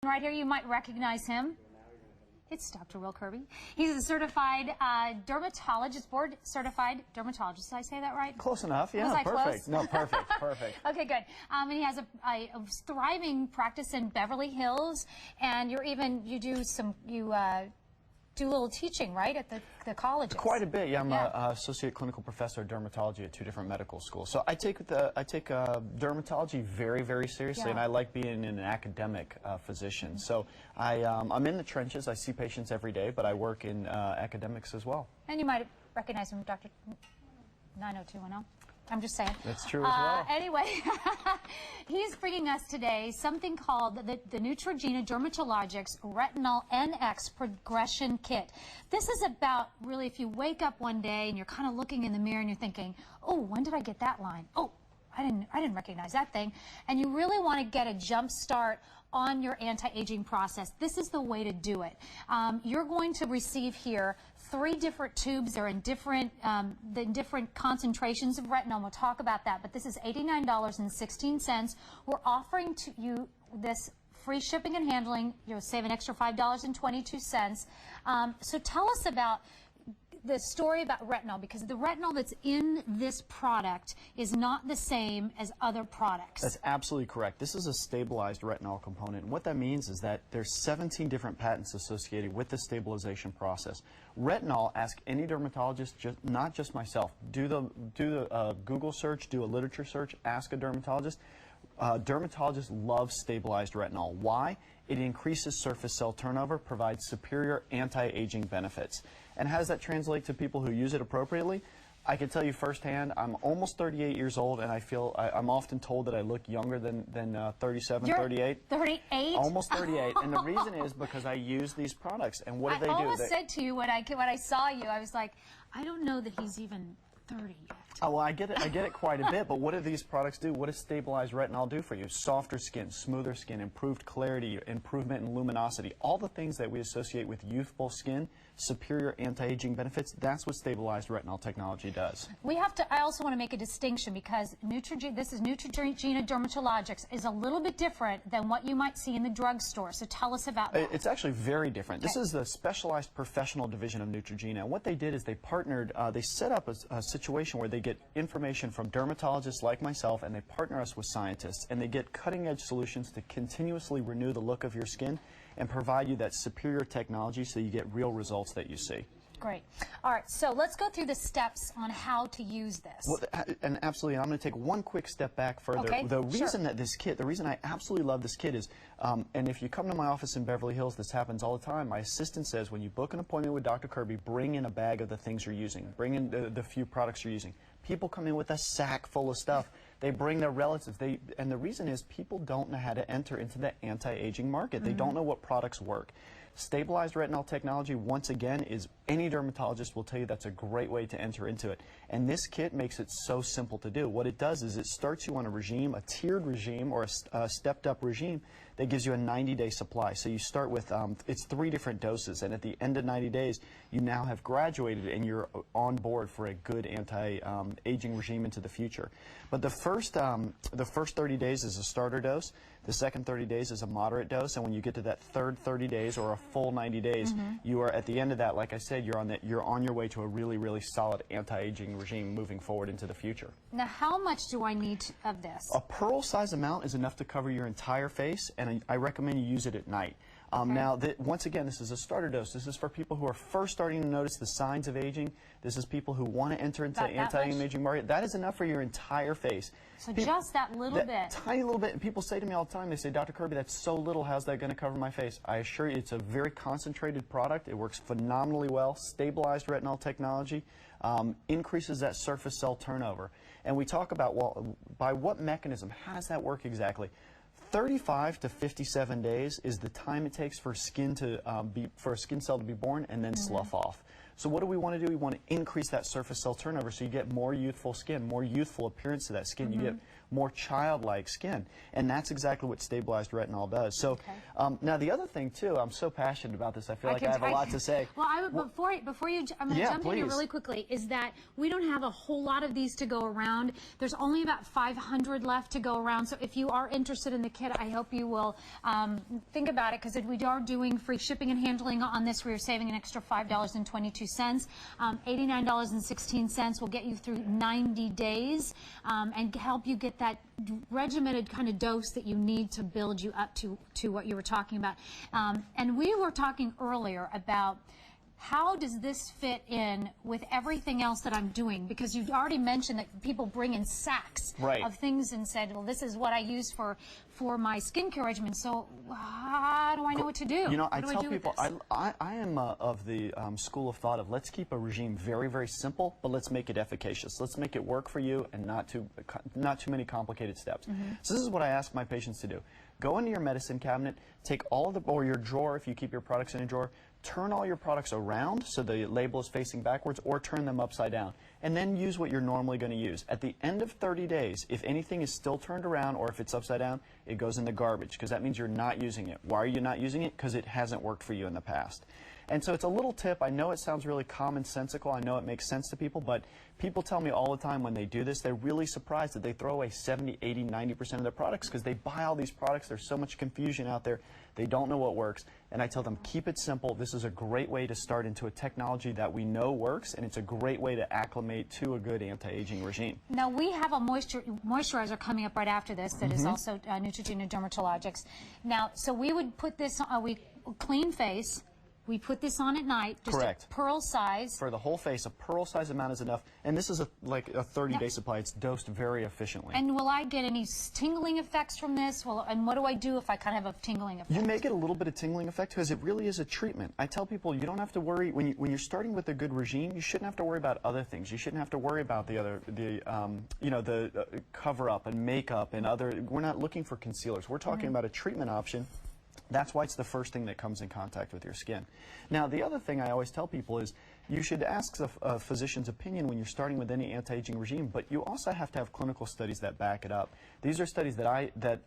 Right here, you might recognize him. It's Dr. Will Kirby. He's a certified dermatologist, board certified dermatologist. Did I say that right? Close enough. Yeah, Was I perfect. close? No, perfect, perfect. Okay, good. And he has a thriving practice in Beverly Hills, and you do a little teaching, right, at the colleges? Quite a bit, yeah. I'm an associate clinical professor of dermatology at 2 different medical schools. So I take dermatology very, very seriously, and I like being an academic physician. So I'm in the trenches. I see patients every day, but I work in academics as well. And you might recognize him, Dr. 90210. I'm just saying. That's true as well. Anyway, he's bringing us today something called the Neutrogena Dermatologics Retinol NX Progression Kit. This is about, really, if you wake up one day and you're kind of looking in the mirror and you're thinking, oh, when did I get that line? Oh, I didn't recognize that thing. And you really want to get a jump start on your anti-aging process. This is the way to do it. You're going to receive here 3 different tubes. They're in different concentrations of retinol. We'll talk about that, but this is $89.16. We're offering to you this free shipping and handling. You'll save an extra $5.22. So tell us about the story about retinol, because the retinol that's in this product is not the same as other products. That's absolutely correct. This is a stabilized retinol component. And what that means is that there's 17 different patents associated with the stabilization process. Retinol, ask any dermatologist, not just myself. Do the Google search, do a literature search, ask a dermatologist. Dermatologists love stabilized retinol. Why? It increases surface cell turnover, provides superior anti-aging benefits. And how does that translate to people who use it appropriately? I can tell you firsthand, I'm almost 38 years old, and I'm often told that I look younger than 37, You're 38. 38? Almost 38. And the reason is because I use these products. And what do they do? I almost said to you when I saw you, I was like, I don't know that he's even 30 yet. Oh, well, I get it quite a bit, but what do these products do? What does stabilized retinol do for you? Softer skin, smoother skin, improved clarity, improvement in luminosity, all the things that we associate with youthful skin, superior anti-aging benefits, that's what stabilized retinol technology does. I also want to make a distinction, because this is Neutrogena Dermatologics is a little bit different than what you might see in the drugstore. So tell us about that. It's actually very different. Okay. This is the specialized professional division of Neutrogena. And what they did is they partnered, they set up a situation where they get information from dermatologists like myself, and they partner us with scientists, and they get cutting-edge solutions to continuously renew the look of your skin and provide you that superior technology so you get real results that you see. Great. All right, so let's go through the steps on how to use this. Well, and absolutely, I'm going to take one quick step back further. Okay, the reason that this kit, the reason I absolutely love this kit is, and if you come to my office in Beverly Hills, this happens all the time. My assistant says, when you book an appointment with Dr. Kirby, bring in a bag of the things you're using. Bring in the few products you're using. People come in with a sack full of stuff. They bring their relatives. And the reason is people don't know how to enter into the anti-aging market. They don't know what products work. Stabilized retinol technology, once again, is any dermatologist will tell you that's a great way to enter into it. And this kit makes it so simple to do. What it does is it starts you on a regime, a tiered regime or a stepped-up regime that gives you a 90-day supply. So you start with, it's 3 different doses, and at the end of 90 days, you now have graduated and you're on board for a good anti-aging regime into the future. But the first 30 days is a starter dose. The second 30 days is a moderate dose, and when you get to that third 30 days or a full 90 days, you are at the end of that, like I said, you're on your way to a really, really solid anti-aging regime moving forward into the future. Now, how much do I need of this? A pearl-size amount is enough to cover your entire face, and I recommend you use it at night. Now, once again, this is a starter dose. This is for people who are first starting to notice the signs of aging. This is people who want to enter into the anti-aging market. That is enough for your entire face. So just that little bit. Tiny little bit. And people say to me all the time, they say, Dr. Kirby, that's so little. How's that going to cover my face? I assure you, it's a very concentrated product. It works phenomenally well. Stabilized retinol technology increases that surface cell turnover. And we talk about, well, by what mechanism? How does that work exactly? 35 to 57 days is the time it takes for a skin cell to be born and then slough off. So what do we want to do? We want to increase that surface cell turnover so you get more youthful skin, more youthful appearance to that skin. You get more childlike skin. And that's exactly what stabilized retinol does. So now the other thing too, I'm so passionate about this, I feel like I have a lot to say. Well, before you, I'm going to jump in here really quickly, is that we don't have a whole lot of these to go around. There's only about 500 left to go around. So if you are interested in the kit, I hope you will think about it, because we are doing free shipping and handling on this. We are saving an extra $5.22. $89.16 will get you through 90 days and help you get that regimented kind of dose that you need to build you up to what you were talking about. And we were talking earlier about how does this fit in with everything else that I'm doing? Because you've already mentioned that people bring in sacks of things and said, well, this is what I use for my skincare regimen. So how do I know what to do? You know, I tell people, I am of the school of thought of let's keep a regime very, very simple, but let's make it efficacious. Let's make it work for you and not too many complicated steps. So this is what I ask my patients to do. Go into your medicine cabinet, take all of or your drawer if you keep your products in a drawer, turn all your products around so the label is facing backwards, or turn them upside down, and then use what you're normally going to use. At the end of 30 days, if anything is still turned around or if it's upside down, it goes in the garbage, because that means you're not using it. Why are you not using it? Because it hasn't worked for you in the past. And so it's a little tip. I know it sounds really commonsensical. I know it makes sense to people, but people tell me all the time when they do this, they're really surprised that they throw away 70, 80, 90% of their products because they buy all these products. There's so much confusion out there. They don't know what works. And I tell them, keep it simple. This is a great way to start into a technology that we know works, and it's a great way to acclimate to a good anti-aging regime. Now, we have a moisturizer coming up right after this that is also Neutrogena Dermatologics. Now, so we would put this on, clean face. We put this on at night, just a pearl size. For the whole face, a pearl size amount is enough. And this is like a 30-day supply. It's dosed very efficiently. And will I get any tingling effects from this? And what do I do if I kind of have a tingling effect? You may get a little bit of tingling effect because it really is a treatment. I tell people you don't have to worry. When you're starting with a good regime, you shouldn't have to worry about other things. You shouldn't have to worry about the cover-up and makeup and other. We're not looking for concealers. We're talking about a treatment option. That's why it's the first thing that comes in contact with your skin. Now, the other thing I always tell people is you should ask a physician's opinion when you're starting with any anti-aging regime, but you also have to have clinical studies that back it up. These are studies that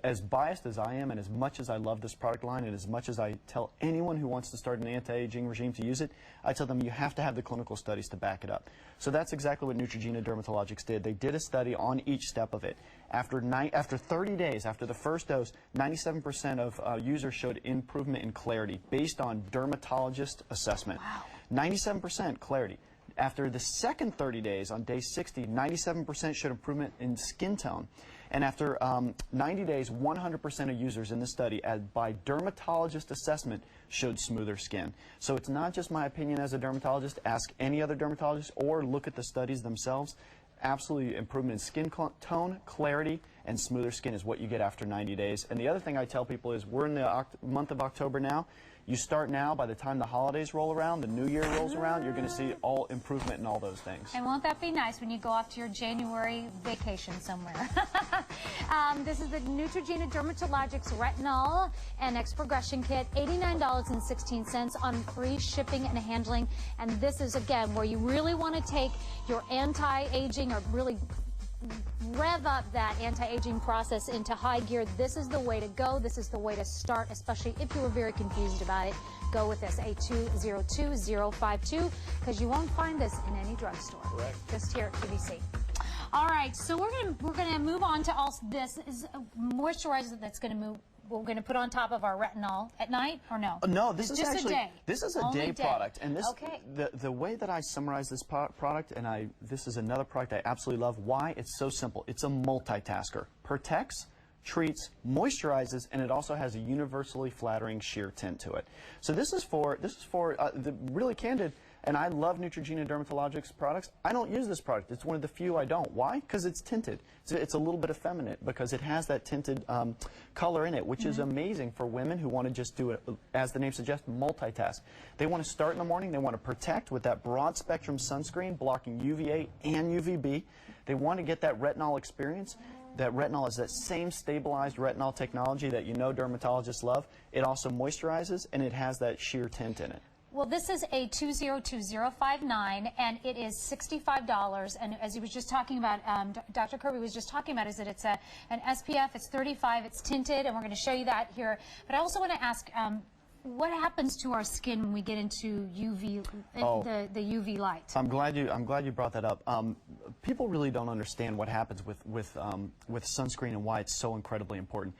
as biased as I am and as much as I love this product line and as much as I tell anyone who wants to start an anti-aging regime to use it, I tell them you have to have the clinical studies to back it up. So that's exactly what Neutrogena Dermatologics did. They did a study on each step of it. After 30 days, after the first dose, 97% of users showed improvement in clarity based on dermatologist assessment. Wow. 97% clarity. After the second 30 days, on day 60, 97% showed improvement in skin tone. And after 90 days, 100% of users in the study, by dermatologist assessment, showed smoother skin. So it's not just my opinion as a dermatologist. Ask any other dermatologist or look at the studies themselves. Absolutely improvement in skin tone, clarity, and smoother skin is what you get after 90 days. And the other thing I tell people is we're in the month of October now. You start now, by the time the holidays roll around, the new year rolls around, you're going to see all improvement in all those things. And won't that be nice when you go off to your January vacation somewhere? This is the Neutrogena Dermatologics Retinol NX Progression Kit, $89.16 on free shipping and handling. And this is, again, where you really want to take your anti-aging or really rev up that anti-aging process into high gear. This is the way to go. This is the way to start, especially if you were very confused about it. Go with this, A202052, because you won't find this in any drugstore. Correct. Just here at QVC. All right, so we're gonna move on to also this is a moisturizer that's gonna move. We're going to put on top of our retinol at night, or no? No, this is just actually a day. This is a Only day product, and this okay. the way that I summarize this product, and this is another product I absolutely love. Why? It's so simple. It's a multitasker. Protects, treats, moisturizes, and it also has a universally flattering sheer tint to it. So this is for the really candid. And I love Neutrogena Dermatologics products. I don't use this product. It's one of the few I don't. Why? Because it's tinted. It's a little bit effeminate because it has that tinted color in it, which is amazing for women who want to just do it, as the name suggests, multitask. They want to start in the morning. They want to protect with that broad spectrum sunscreen blocking UVA and UVB. They want to get that retinol experience. That retinol is that same stabilized retinol technology that you know dermatologists love. It also moisturizes, and it has that sheer tint in it. Well, this is a 202059, and it is $65. And as he was just talking about, Dr. Kirby was just talking about, is that it's an SPF, it's 35, it's tinted, and we're going to show you that here. But I also want to ask, what happens to our skin when we get into UV, the UV light? I'm glad you brought that up. People really don't understand what happens with sunscreen and why it's so incredibly important.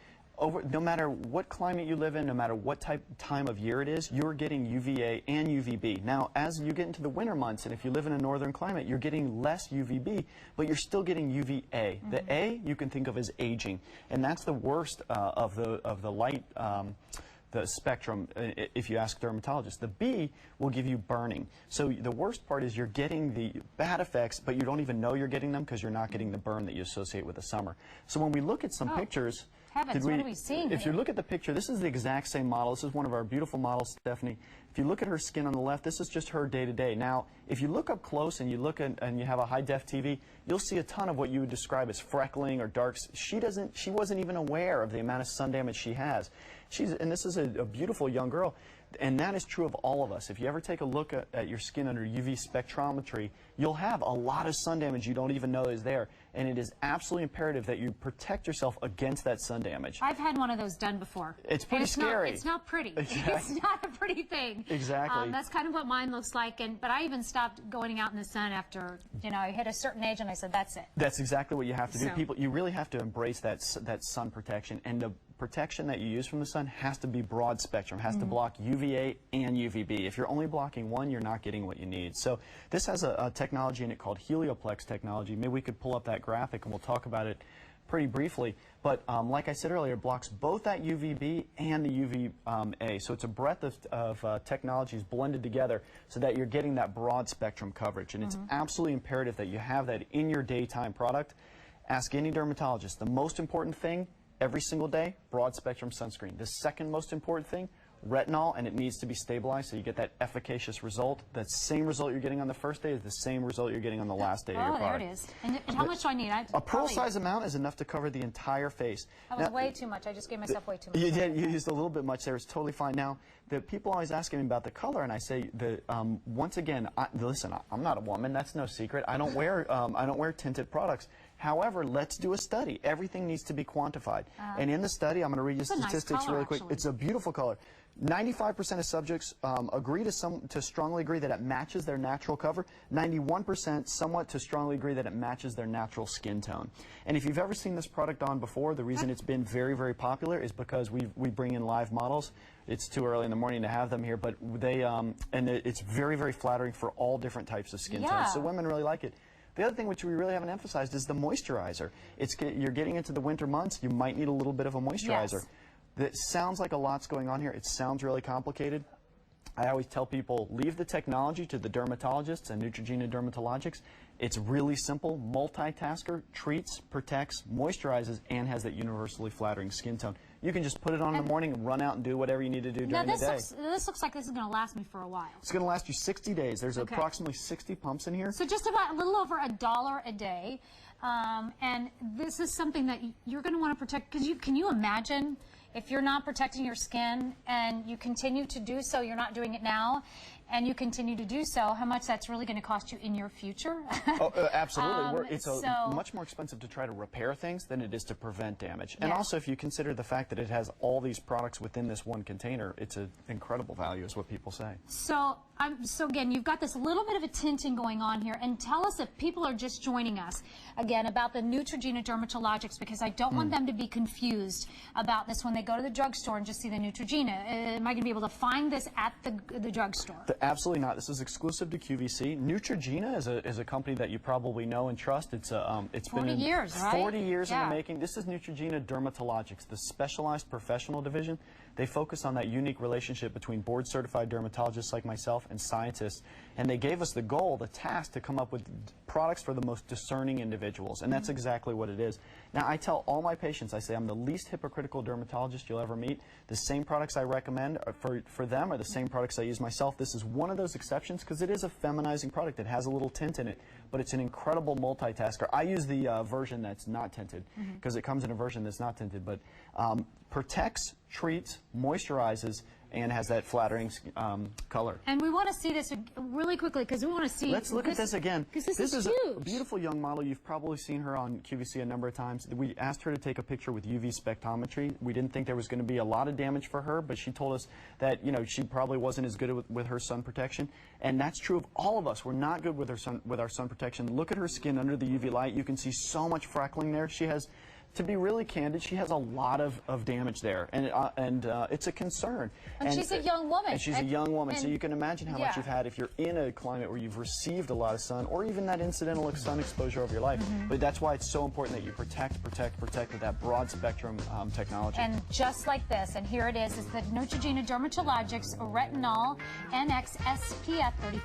No matter what climate you live in, no matter what time of year it is, you're getting UVA and UVB. Now, as you get into the winter months, and if you live in a northern climate, you're getting less UVB, but you're still getting UVA. The A you can think of as aging, and that's the worst of the light. The spectrum, if you ask dermatologists. The B will give you burning. So the worst part is you're getting the bad effects, but you don't even know you're getting them because you're not getting the burn that you associate with the summer. So when we look at some pictures, heavens, what are we seeing if you look at the picture, this is the exact same model. This is one of our beautiful models, Stephanie. If you look at her skin on the left, this is just her day-to-day. Now, if you look up close and you look at, and you have a high-def TV, you'll see a ton of what you would describe as freckling or darks. She wasn't even aware of the amount of sun damage she has. And this is a beautiful young girl, and that is true of all of us. If you ever take a look at your skin under UV spectrometry, you'll have a lot of sun damage you don't even know is there, and it is absolutely imperative that you protect yourself against that sun damage. I've had one of those done before. It's pretty scary. It's not pretty. Exactly. It's not a pretty thing. Exactly. That's kind of what mine looks like, but I even stopped going out in the sun after, I hit a certain age, and I said, that's it. That's exactly what you have to do. People, you really have to embrace that sun protection, and the protection that you use from the sun has to be broad spectrum, has to block UVA and UVB. If you're only blocking one, you're not getting what you need. So this has a technology in it called Helioplex technology. Maybe we could pull up that graphic and we'll talk about it pretty briefly. But like I said earlier, it blocks both that UVB and the UVA. So it's a breadth of technologies blended together so that you're getting that broad spectrum coverage. And it's absolutely imperative that you have that in your daytime product. Ask any dermatologist. The most important thing every single day, broad spectrum sunscreen. The second most important thing, retinol, and it needs to be stabilized so you get that efficacious result. That same result you're getting on the first day is the same result you're getting on the last day of your product. Oh, there it is. And how much do I need? A pearl-size amount is enough to cover the entire face. That was way too much. I just gave myself way too much. You did. You used a little bit much there. It's totally fine. Now, the people always ask me about the color, and I say, once again, listen, I'm not a woman. That's no secret. I don't wear tinted products. However, let's do a study. Everything needs to be quantified. And in the study, I'm going to read you statistics really quick. It's a beautiful color. 95% of subjects agree to strongly agree that it matches their natural cover. 91% somewhat to strongly agree that it matches their natural skin tone. And if you've ever seen this product on before, the reason it's been very, very popular is because we bring in live models. It's too early in the morning to have them here, but it's very, very flattering for all different types of skin tones. So women really like it. The other thing which we really haven't emphasized is the moisturizer. You're getting into the winter months, you might need a little bit of a moisturizer. Yes. It sounds like a lot's going on here. It sounds really complicated. I always tell people, leave the technology to the dermatologists and Neutrogena Dermatologics. It's really simple. Multitasker, treats, protects, moisturizes, and has that universally flattering skin tone. You can just put it on in the morning, run out and do whatever you need to do during the day. This looks like this is going to last me for a while. It's going to last you 60 days. There's approximately 60 pumps in here. So just about a little over $1 a day. And this is something that you're going to want to protect, because can you imagine if you're not protecting your skin and you continue to do so, you're not doing it now, and you continue to do so, how much that's really going to cost you in your future? Absolutely. It's much more expensive to try to repair things than it is to prevent damage. And also, if you consider the fact that it has all these products within this one container, it's an incredible value is what people say. So again, you've got this little bit of a tinting going on here, and tell us if people are just joining us, again, about the Neutrogena Dermatologics, because I don't want them to be confused about this when they go to the drugstore and just see the Neutrogena. Am I going to be able to find this at the drugstore? Absolutely not. This is exclusive to QVC. Neutrogena is a company that you probably know and trust. It's been 40 years, right? 40 years in the making. This is Neutrogena Dermatologics, the specialized professional division. They focus on that unique relationship between board-certified dermatologists like myself and scientists, and they gave us the goal, the task, to come up with products for the most discerning individuals, and that's exactly what it is. Now, I tell all my patients, I say, I'm the least hypocritical dermatologist you'll ever meet. The same products I recommend for them are the same products I use myself. This is one of those exceptions because it is a feminizing product. It has a little tint in it, but it's an incredible multitasker. I use the version that's not tinted because it comes in a version that's not tinted, but protects, treats, moisturizes, and has that flattering color. And we want to see this really quickly because we want to see. Let's look at this again. Because this is a huge. beautiful young model. You've probably seen her on QVC a number of times. We asked her to take a picture with UV spectrometry. We didn't think there was going to be a lot of damage for her, but she told us that, you know, she probably wasn't as good with her sun protection. And that's true of all of us. We're not good with our sun protection. Look at her skin under the UV light. You can see so much freckling there. She has, to be really candid, she has a lot of damage there, and it's a concern. And she's a young woman. And she's a young woman, so you can imagine how much you've had if you're in a climate where you've received a lot of sun, or even that incidental sun exposure over your life. But that's why it's so important that you protect with that broad spectrum technology. And just like this, and here it is the Neutrogena Dermatologics Retinol NX SPF 35.